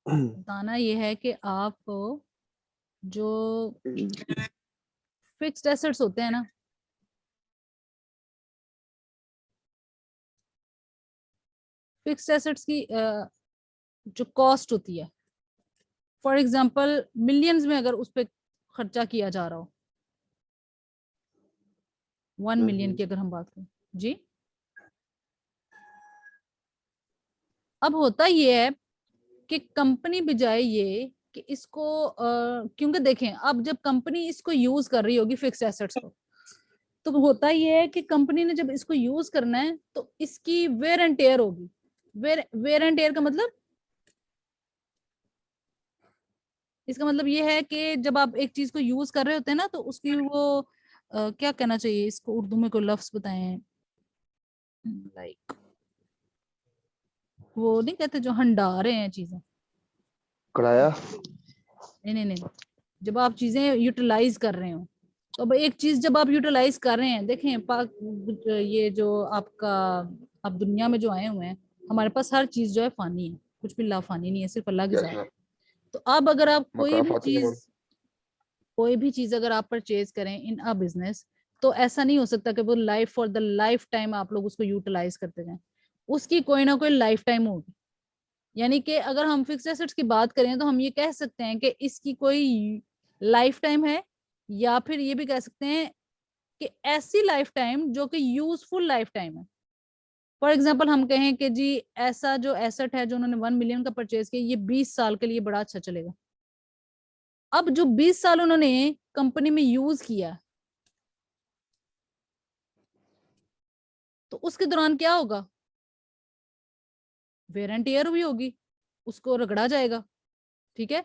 बताना ये है कि आप जो फिक्स्ड एसेट्स होते हैं ना, फिक्स्ड एसेट्स की जो कॉस्ट होती है, फॉर एग्जांपल मिलियंस में अगर उस पर खर्चा किया जा रहा हो, 1 मिलियन की अगर हम बात करें जी, अब होता ये है कि कंपनी बजाय ये कि इसको क्योंकि देखें अब जब कंपनी इसको यूज कर रही होगी फिक्स्ड एसेट्स को, तो होता ये है कि कंपनी ने जब इसको यूज करना है तो इसकी वेयर एंड टेयर होगी। वेयर एंड टेयर का मतलब, इसका मतलब ये है कि जब आप एक चीज को यूज कर रहे होते हैं ना तो उसकी वो क्या कहना चाहिए इसको, उर्दू में कोई लफ्ज बताएं, लाइक वो नहीं कहते जो हंडा रहे हैं चीजें, कराया। नहीं नहीं नहीं, जब आप चीजें यूटिलाइज कर रहे हो, तो अब एक चीज जब आप यूटिलाइज कर रहे हैं, देखें पाक, ये जो आपका, आप दुनिया में जो आए हुए हैं, हमारे पास हर चीज जो है फानी है, कुछ भी लाफानी नहीं है, सिर्फ अल्लाह की यस जात है। मैम। तो अब अगर आप मका फाती है मैम। कोई भी चीज अगर आप परचेज करें इन अ बिजनेस, तो ऐसा नहीं हो सकता कि वो life for the life time आप लोग उसको यूटिलाइज करते जाएं, उसकी कोई ना कोई लाइफ टाइम होगी। यानी कि अगर हम फिक्स एसेट्स की बात करें तो हम ये कह सकते हैं कि इसकी कोई लाइफ टाइम है, या फिर ये भी कह सकते हैं कि ऐसी लाइफ टाइम जो कि यूजफुल लाइफ टाइम है। फॉर एग्जाम्पल हम कहें कि जी ऐसा जो एसेट है जो उन्होंने 1 मिलियन का परचेज किया, ये 20 साल के लिए बड़ा अच्छा चलेगा। अब जो 20 साल उन्होंने कंपनी में यूज किया, तो उसके दौरान क्या होगा, वेयर एंड टियर भी होगी, उसको रगड़ा जाएगा। ठीक है,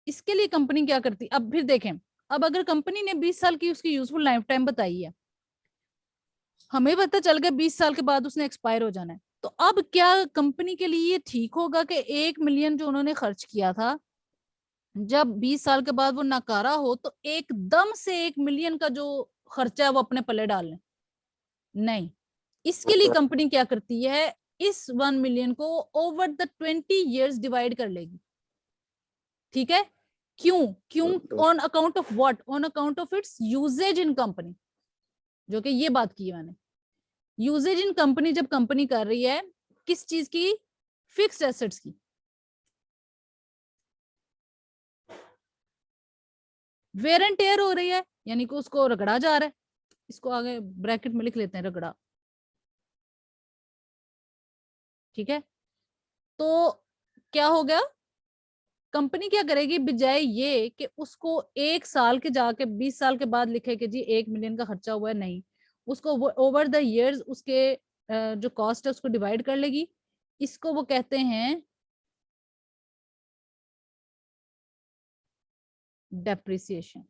इसके लिए कंपनी क्या करती, अब फिर देखें, अब अगर कंपनी ने 20 साल की उसकी यूजफुल लाइफ टाइम बताई है, हमें पता चल गया 20 साल के बाद उसने एक्सपायर हो जाना है, तो अब क्या कंपनी के लिए ये ठीक होगा कि 1 मिलियन जो उन्होंने खर्च किया था, जब 20 साल के बाद वो नकारा हो तो एकदम से 1 मिलियन का जो खर्चा है वो अपने पल्ले डाल लें? नहीं, इसके लिए कंपनी क्या करती है, इस 1 मिलियन को ओवर द 20 years डिवाइड कर लेगी। ठीक है, क्यों क्यों, on account of what, on account of its usage in company, जो कि ये बात की है मैंने। यूजेज इन कंपनी जब कंपनी कर रही है किस चीज की, फिक्स्ड एसेट्स की, वेयर एंड टेयर हो रही है, यानी कि उसको रगड़ा जा रहा है, इसको आगे ब्रैकेट में लिख लेते हैं रगड़ा। ठीक है, तो क्या हो गया, कंपनी क्या करेगी, बजाय ये कि उसको 1 साल के जाके 20 साल के बाद लिखे कि जी 1 मिलियन का खर्चा हुआ है, नहीं, उसको ओवर द इयर्स उसके जो कॉस्ट है उसको डिवाइड कर लेगी। इसको वो कहते हैं डेप्रिसिएशन।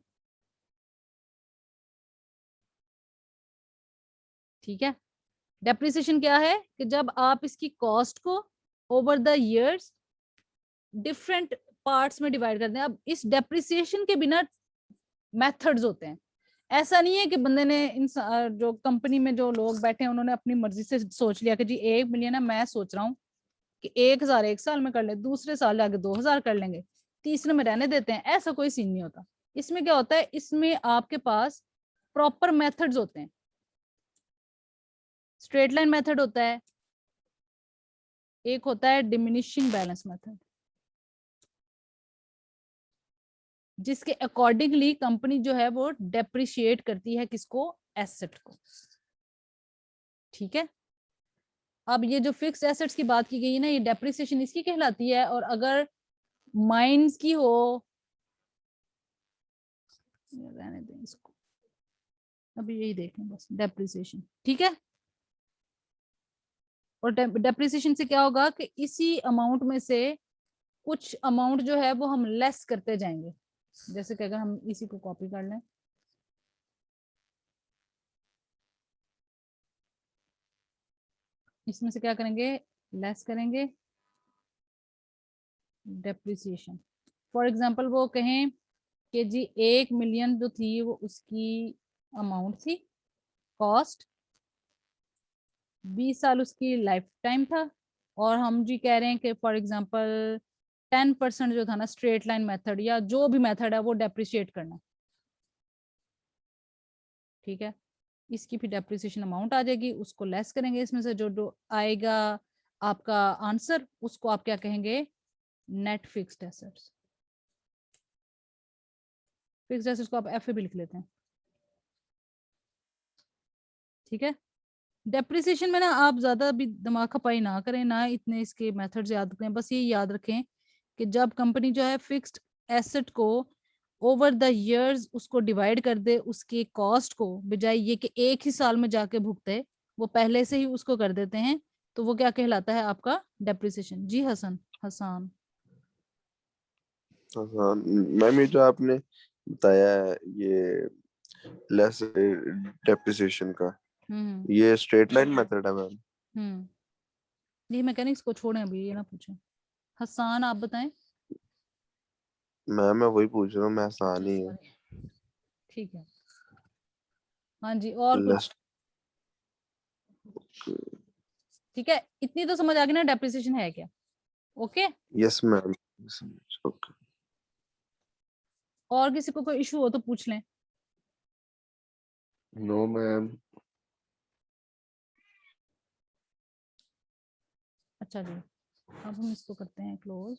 ठीक है, डेप्रिसिएशन क्या है कि जब आप इसकी कॉस्ट को over the years different parts में डिवाइड करते हैं। अब इस डेप्रिसिएशन के बिना मेथड्स होते हैं, ऐसा नहीं है कि बंदे ने जो कंपनी में जो लोग बैठे हैं उन्होंने अपनी मर्जी से सोच लिया कि जी 1 मिलियन है, मैं सोच रहा हूँ कि 1,000 एक साल में कर ले, दूसरे साल जाके 2,000 कर लेंगे, तीसरे में रहने देते हैं, ऐसा कोई सीन नहीं होता। इसमें क्या होता है, इसमें आपके पास प्रॉपर मेथड्स होते हैं। स्ट्रेट लाइन मेथड होता है, एक होता है डिमिनिशिंग बैलेंस मेथड, जिसके अकॉर्डिंगली कंपनी जो है वो डेप्रिशिएट करती है किसको, एसेट को। ठीक है, अब ये जो फिक्स एसेट्स की बात की गई है ना, ये डेप्रिसिएशन इसकी कहलाती है। और अगर माइंस की हो, रहने दें इसको, अभी यही देखें बस डेप्रिसिएशन। ठीक है, और डेप्रिसिएशन से क्या होगा कि इसी अमाउंट में से कुछ अमाउंट जो है वो हम लेस करते जाएंगे। जैसे कि अगर हम इसी को कॉपी कर लें, इसमें से क्या करेंगे, लेस करेंगे डेप्रिसिएशन। फॉर एग्जाम्पल वो कहें कि जी 1 मिलियन जो थी वो उसकी अमाउंट थी, कॉस्ट, 20 साल उसकी लाइफ टाइम था, और हम जी कह रहे हैं कि फॉर एग्जांपल 10% जो था ना स्ट्रेट लाइन मेथड या जो भी मेथड है वो डेप्रिशिएट करना, ठीक है। इसकी फिर डेप्रिसिएशन अमाउंट आ जाएगी, उसको लेस करेंगे, इसमें से जो जो आएगा आपका आंसर उसको आप क्या कहेंगे, net fixed assets. Fixed assets को आप एफ भी लिख लेते हैं, ठीक है। डेप्रिसिएशन में ना आप ज्यादा भी दिमाग खपाई ना करें, ना इतने इसके मेथड्स याद करें, बस ये याद रखें कि जब कंपनी जो है फिक्स्ड एसेट को ओवर द इयर्स उसको डिवाइड कर दे, उसके कॉस्ट को बजाय ये कि एक ही साल में जाके भुगते, वो पहले से ही उसको कर देते हैं, तो वो क्या कहलाता है आपका डेप्रिसिएशन। जी हसन हसान। हाँ मैम, ये जो आपने बताया है ये लेस डेप्रिसिएशन का, हम्म ये स्ट्रेट लाइन मेथड है मैम? हम्म ये मैकेनिक्स को छोड़ें अभी, ये ना पूछें। हसान आप बताएं। मैम मैं वही पूछ रहा हूँ, मैं आसान अच्छा ही है। सॉरी, ठीक है। हाँ जी, और लेस। कुछ? ठीक है, इतनी तो समझ आ गई ना डेप्रिसिएशन है क्या। ओके। Yes ma'am. ओके। और किसी को कोई इशू हो तो पूछ लें। No ma'am. अच्छा जी, अब हम इसको करते हैं क्लोज।